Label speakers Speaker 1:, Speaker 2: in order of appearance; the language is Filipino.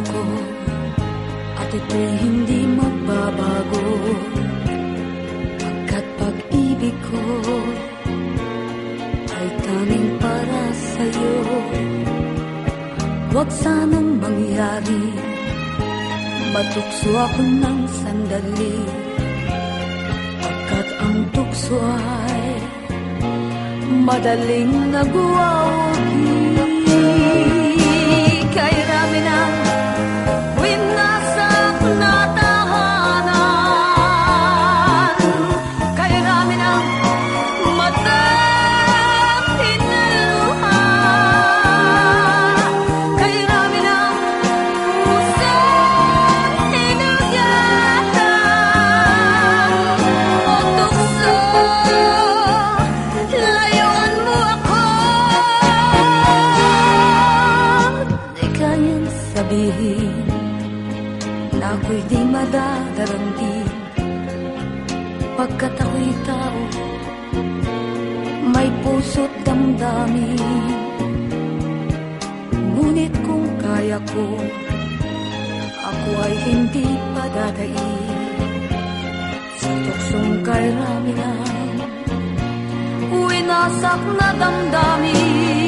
Speaker 1: ko at ito'y hindi magbabago, pagkat pag-ibig ko ay tanging para sa'yo. Huwag sanang mangyari matukso ako ng sandali, pagkat ang tukso ay madaling nagwawagi. Kay rami ng winasak na tahanan, kay rami ng matang hinaluha, kay rami ng pusang hinugatan. O tukso, layuan mo ako. Di kayang sabihin na ako'y di madadaramdin, pagkat ako'y tao, may puso't damdamin. Ngunit kung kaya ko, ako ay hindi padadain sa tuksong kay rami ng winasak na damdamin.